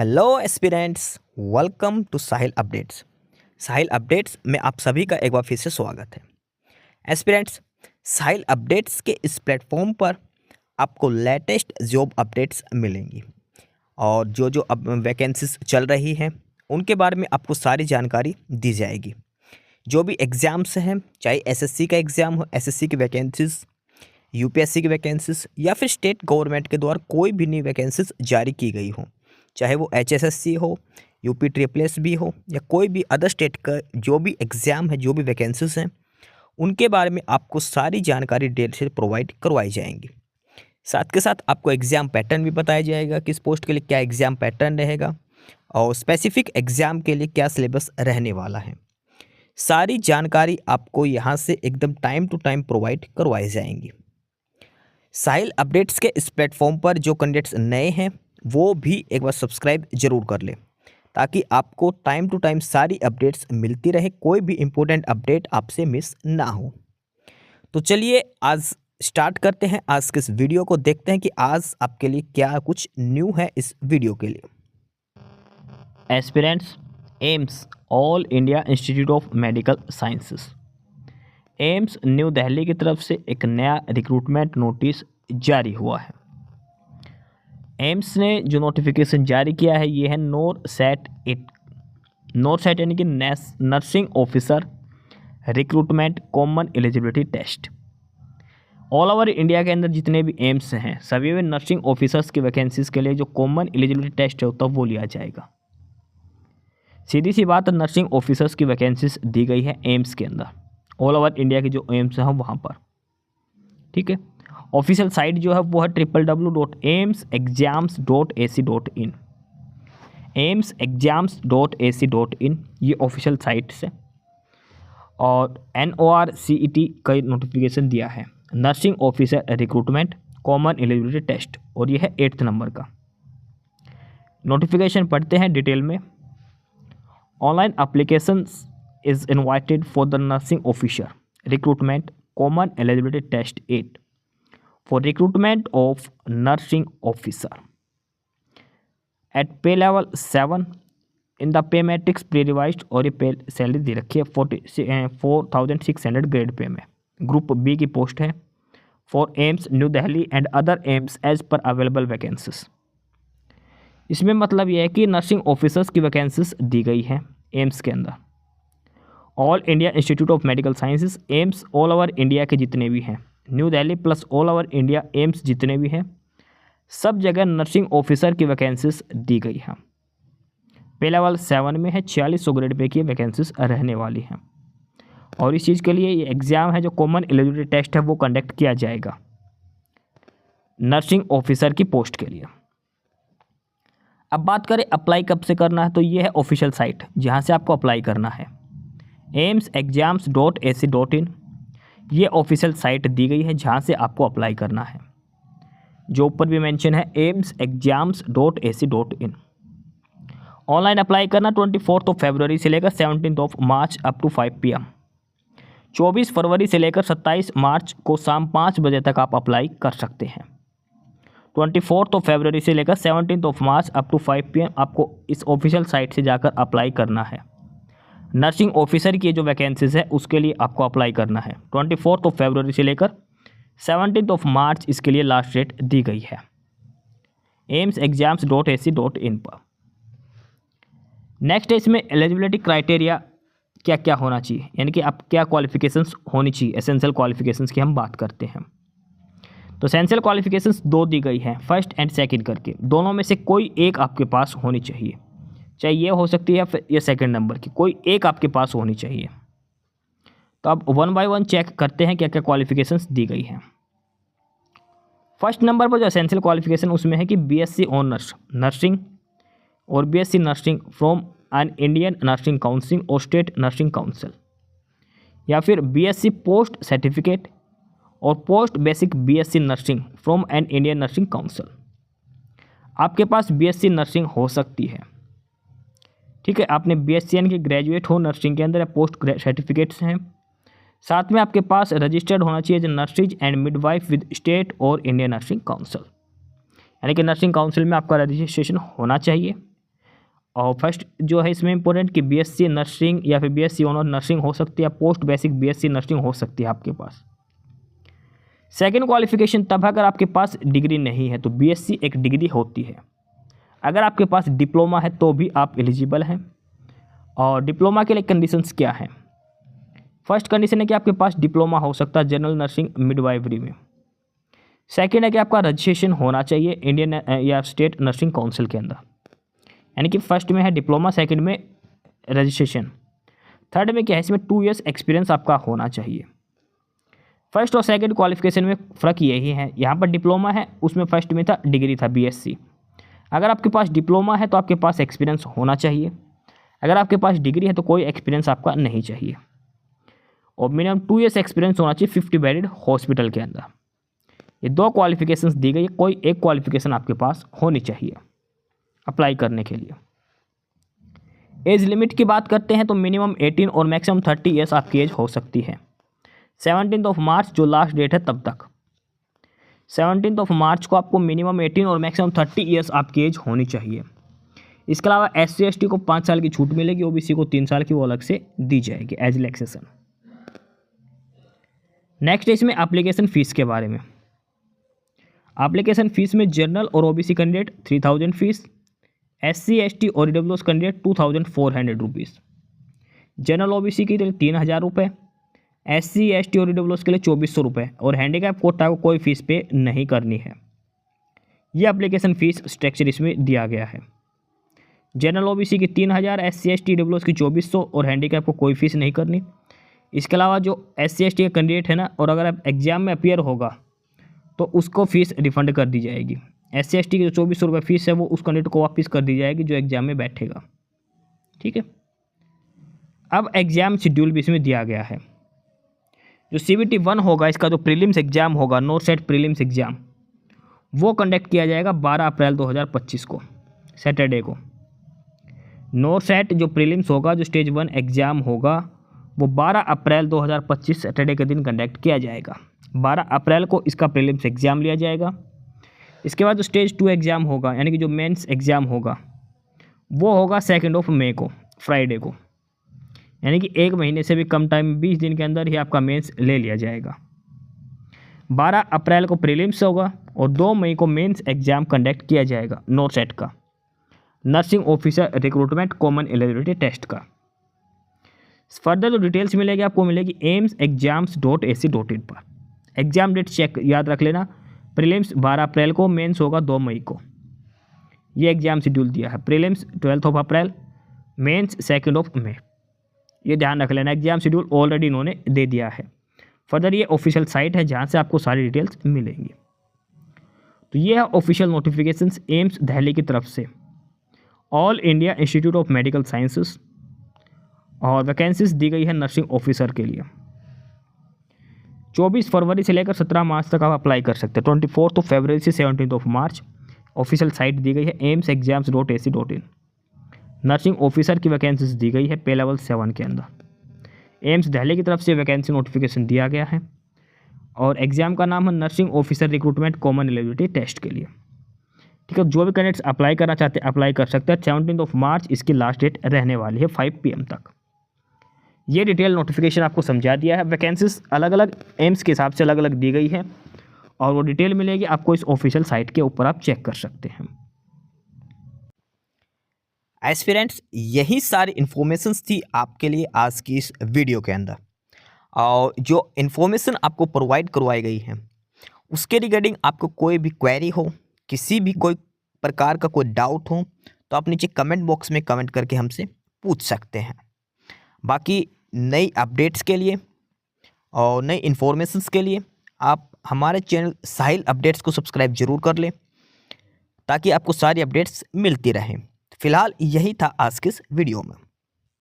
Hello aspirants, welcome to Sahil updates. Sahil updates में आप सभी का एक बार फिर से स्वागत है। एस्पिरेंट्स, साहिल अपडेट्स के इस प्लेटफॉर्म पर आपको लेटेस्ट जॉब अपडेट्स मिलेंगी और जो जो अब वैकेंसीज चल रही हैं उनके बारे में आपको सारी जानकारी दी जाएगी। जो भी एग्ज़ाम्स हैं, चाहे एसएससी का एग्ज़ाम हो, एसएससी की वैकेंसीज, यूपीएससी की वैकेंसीज या फिर स्टेट गवर्नमेंट के द्वारा कोई भी नई वैकेंसीज जारी की गई हो, चाहे वो एचएसएससी हो, यूपी ट्रिपल भी हो या कोई भी अदर स्टेट का जो भी एग्ज़ाम है, जो भी वैकेंसीज हैं, उनके बारे में आपको सारी जानकारी डेट से प्रोवाइड करवाई जाएंगी। साथ के साथ आपको एग्ज़ाम पैटर्न भी बताया जाएगा, किस पोस्ट के लिए क्या एग्ज़ाम पैटर्न रहेगा और स्पेसिफिक एग्ज़ाम के लिए क्या सिलेबस रहने वाला है। सारी जानकारी आपको यहाँ से एकदम टाइम टू टाइम प्रोवाइड करवाई जाएंगी। साहिल अपडेट्स के इस प्लेटफॉर्म पर जो कैंडिडेट्स नए हैं वो भी एक बार सब्सक्राइब जरूर कर लें ताकि आपको टाइम टू टाइम सारी अपडेट्स मिलती रहे, कोई भी इम्पोर्टेंट अपडेट आपसे मिस ना हो। तो चलिए आज स्टार्ट करते हैं आज के इस वीडियो को, देखते हैं कि आज आपके लिए क्या कुछ न्यू है इस वीडियो के लिए। Aspirants, AIIMS all India Institute of medical sciences, AIIMS New Delhi की तरफ से एक नया रिक्रूटमेंट नोटिस जारी हुआ है। एम्स ने जो नोटिफिकेशन जारी किया है ये है नोरसेट यानी कि nursing officer recruitment common eligibility test. All over India के अंदर जितने भी एम्स हैं सभी में नर्सिंग ऑफिसर्स की वैकेंसीज के लिए जो कॉमन एलिजिबिलिटी टेस्ट होता है वो लिया जाएगा। सीधी सी बात है, नर्सिंग ऑफिसर्स की वैकेंसीज दी गई है एम्स के अंदर, ऑल ओवर इंडिया के जो एम्स हैं वहाँ पर। ठीक है, ऑफिशियल साइट जो है वो है www.aimsexams.ac.in, aimsexams.ac.in ये ऑफिशियल साइट से। और NORCET का नोटिफिकेशन दिया है, nursing officer recruitment common eligibility test, और ये है 8th नंबर का नोटिफिकेशन। पढ़ते हैं डिटेल में। Online application is invited for the nursing officer recruitment common eligibility test 8 for recruitment of nursing officer at pay level 7 in the pay matrix pre-revised, और ये पे सैलरी दे रखी है 4600 ग्रेड पे में। ग्रुप बी की post है for AIIMS New Delhi and other AIIMS as per available vacancies. इसमें मतलब यह है कि नर्सिंग ऑफिसर्स की वैकेंसीज दी गई हैं एम्स के अंदर। All India Institute of Medical Sciences AIIMS all over India के जितने भी हैं, New Delhi plus all over India AIIMS जितने भी हैं, सब जगह नर्सिंग ऑफिसर की वैकेंसीज दी गई हैं। पे लेवल 7 में है, 4600 ग्रेड पे की वैकेंसीज रहने वाली हैं। और इस चीज़ के लिए ये एग्ज़ाम है जो कॉमन एलिजिबिलिटी टेस्ट है वो कंडक्ट किया जाएगा नर्सिंग ऑफिसर की पोस्ट के लिए। अब बात करें अप्लाई कब से करना है, तो ये है ऑफिशियल साइट जहाँ से आपको अप्लाई करना है, aimsexams.ac.in। ये ऑफिशियल साइट दी गई है जहाँ से आपको अप्लाई करना है, जो ऊपर भी मेंशन है aimsexams.ac.in। ऑनलाइन अप्लाई करना 24 फरवरी से लेकर 17 मार्च अप टू 5 PM। 24 फरवरी से लेकर 27 मार्च को शाम 5 बजे तक आप अप्लाई कर सकते हैं। 24 फरवरी से लेकर 17 मार्च अप टू 5 PM आपको इस ऑफिशियल साइट से जाकर अप्लाई करना है। नर्सिंग ऑफिसर की जो वैकेंसीज है उसके लिए आपको अप्लाई करना है। 24 फरवरी से लेकर 17 मार्च इसके लिए लास्ट डेट दी गई है aimsexams.ac.in पर। नेक्स्ट है इसमें एलिजिबिलिटी क्राइटेरिया क्या क्या होना चाहिए, यानी कि आप क्या क्वालिफिकेशंस होनी चाहिए। एसेंशियल क्वालिफिकेशंस की हम बात करते हैं तो एसेंशियल क्वालिफिकेशंस 2 दी गई हैं, फर्स्ट एंड सेकंड करके। दोनों में से कोई एक आपके पास होनी चाहिए, चाहे ये हो सकती है या फिर ये सेकंड नंबर की, कोई एक आपके पास होनी चाहिए। तो अब 1 बाय 1 चेक करते हैं क्या क्या क्वालिफिकेशंस दी गई हैं। फर्स्ट नंबर पर जो एसेंशियल क्वालिफिकेशन उसमें है कि BSc ऑनर्स नर्सिंग और BSc nursing from an Indian nursing council और स्टेट नर्सिंग काउंसिल, या फिर BSc पोस्ट सर्टिफिकेट और post basic BSc nursing from an Indian nursing council. आपके पास BSc नर्सिंग हो सकती है, ठीक है, आपने BSc यानी कि ग्रेजुएट हो नर्सिंग के अंदर या पोस्ट सर्टिफिकेट्स हैं। साथ में आपके पास रजिस्टर्ड होना चाहिए nursing and midwife with state और इंडियन नर्सिंग काउंसिल, यानी कि नर्सिंग काउंसिल में आपका रजिस्ट्रेशन होना चाहिए। और फर्स्ट जो है इसमें इंपॉर्टेंट कि बीएससी नर्सिंग या फिर बीएससी ऑनर नर्सिंग हो सकती है, पोस्ट बेसिक बीएससी नर्सिंग हो सकती है आपके पास। सेकेंड क्वालिफिकेशन तब है अगर आपके पास डिग्री नहीं है, तो बीएससी एक डिग्री होती है। अगर आपके पास डिप्लोमा है तो भी आप एलिजिबल हैं। और डिप्लोमा के लिए कंडीशंस क्या हैं? फर्स्ट कंडीशन है कि आपके पास डिप्लोमा हो सकता है जनरल नर्सिंग मिडवाइफरी में। सेकेंड है कि आपका रजिस्ट्रेशन होना चाहिए इंडियन या स्टेट नर्सिंग काउंसिल के अंदर, यानी कि फर्स्ट में है डिप्लोमा, सेकंड में रजिस्ट्रेशन, थर्ड में क्या है इसमें 2 इयर्स एक्सपीरियंस आपका होना चाहिए। फर्स्ट और सेकंड क्वालिफिकेशन में फ़र्क यही है, यहाँ पर डिप्लोमा है, उसमें फर्स्ट में था डिग्री था बीएससी। अगर आपके पास डिप्लोमा है तो आपके पास एक्सपीरियंस होना चाहिए, अगर आपके पास डिग्री है तो कोई एक्सपीरियंस आपका नहीं चाहिए, और मिनिमम 2 इयर्स एक्सपीरियंस होना चाहिए 50 बेडेड हॉस्पिटल के अंदर। ये 2 क्वालिफिकेशंस दी गई है, कोई एक क्वालिफिकेशन आपके पास होनी चाहिए अप्लाई करने के लिए। एज लिमिट की बात करते हैं तो मिनिमम 18 और मैक्सिमम 30 ईयर्स आपकी एज हो सकती है। 17 मार्च जो लास्ट डेट है तब तक, 17 मार्च को आपको मिनिमम 18 और मैक्सिमम 30 ईयर्स आपकी एज होनी चाहिए। इसके अलावा SC ST को 5 साल की छूट मिलेगी, OBC को 3 साल की वो अलग से दी जाएगी एज रिलैक्सेशन। नेक्स्ट है इसमें एप्लीकेशन फ़ीस के बारे में। एप्लीकेशन फ़ीस में जनरल और OBC candidate 3000 fees, SC ST और EWS candidate 2400 rupees, general OBC के लिए 3000 रुपये, SC ST और EWS के लिए 2400 रुपये, और हैंडीकैप कोटा को कोई फ़ीस पे नहीं करनी है। ये एप्लीकेशन फ़ीस स्ट्रक्चर इसमें दिया गया है। जनरल OBC की 3000, SC ST EWS की 2400, और हैंडीकैप को कोई फ़ीस नहीं करनी। इसके अलावा जो SC ST का कैंडिडेट है ना, और अगर आप एग्ज़ाम में अपीयर होगा तो उसको फ़ीस रिफ़ंड कर दी जाएगी। SC ST की जो 2400 रुपये फ़ीस है वो उस कैंडिडेट को वापस कर दी जाएगी जो एग्ज़ाम में बैठेगा। ठीक है, अब एग्ज़ाम शेड्यूल भी इसमें दिया गया है। जो CBT 1 होगा, इसका जो प्रीलिम्स एग्ज़ाम होगा, नॉर्थ सेट प्रीलिम्स एग्ज़ाम, वो कंडक्ट किया जाएगा 12 अप्रैल 2025 को, सैटरडे को। नॉर्थ सेट जो प्रीलिम्स होगा, जो स्टेज 1 एग्ज़ाम होगा, वो 12 अप्रैल 2025 सैटरडे के दिन कंडक्ट किया जाएगा। 12 अप्रैल को इसका प्रीलिम्स एग्ज़ाम लिया जाएगा। इसके बाद जो स्टेज 2 एग्ज़ाम होगा, यानी कि जो मेंस एग्ज़ाम होगा, वो होगा 2 मई को, फ्राइडे को, यानी कि 1 महीने से भी कम टाइम, 20 दिन के अंदर ही आपका मेंस ले लिया जाएगा। 12 अप्रैल को प्रीलिम्स होगा और 2 मई को मेंस एग्ज़ाम कंडक्ट किया जाएगा नॉर्थ सेट का, nursing officer recruitment common eligibility test का। फर्दर जो डिटेल्स मिलेगी आपको मिलेगी aimsexams.ac.in पर। एग्ज़ाम डेट चेक याद रख लेना, प्रीलिम्स 12 अप्रैल को, मेंस होगा 2 मई को। ये एग्ज़ाम शेड्यूल दिया है, प्रीलिम्स 12 अप्रैल, मेंस 2 मई। ये ध्यान रख लेना, एग्ज़ाम शेड्यूल ऑलरेडी इन्होंने दे दिया है। फर्दर ये ऑफिशियल साइट है जहाँ से आपको सारी डिटेल्स मिलेंगी। तो ये है ऑफिशियल नोटिफिकेशंस एम्स दिल्ली की तरफ से, all India Institute of medical sciences, और वैकेंसीज दी गई है नर्सिंग ऑफिसर के लिए। 24 फरवरी से लेकर 17 मार्च तक आप अप्लाई कर सकते हैं। 24 फरवरी से 17 मार्च ऑफिशियल साइट दी गई है aimsexams.ac.in। नर्सिंग ऑफिसर की वैकेंसीज दी गई है पे लेवल 7 के अंदर। एम्स दिल्ली की तरफ से वैकेंसी नोटिफिकेशन दिया गया है, और एग्ज़ाम का नाम है nursing officer recruitment common eligibility test के लिए। ठीक है, जो भी कैंडिडेट्स अप्लाई करना चाहते हैं अप्लाई कर सकते हैं। 17 मार्च इसकी लास्ट डेट रहने वाली है 5 PM तक। ये डिटेल नोटिफिकेशन आपको समझा दिया है। वैकेंसीज अलग अलग एम्स के हिसाब से अलग अलग दी गई है, और वो डिटेल मिलेगी आपको इस ऑफिशियल साइट के ऊपर, आप चेक कर सकते हैं। एस्पिरेंट्स, यही सारी इन्फॉर्मेशंस थी आपके लिए आज की इस वीडियो के अंदर, और जो इन्फॉर्मेशन आपको प्रोवाइड करवाई गई है उसके रिगार्डिंग आपको कोई भी क्वेरी हो, किसी भी कोई प्रकार का कोई डाउट हो, तो आप नीचे कमेंट बॉक्स में कमेंट करके हमसे पूछ सकते हैं। बाकी नई अपडेट्स के लिए और नई इन्फॉर्मेशंस के लिए आप हमारे चैनल साहिल अपडेट्स को सब्सक्राइब जरूर कर लें, ताकि आपको सारी अपडेट्स मिलती रहें। फिलहाल यही था आज के इस वीडियो में।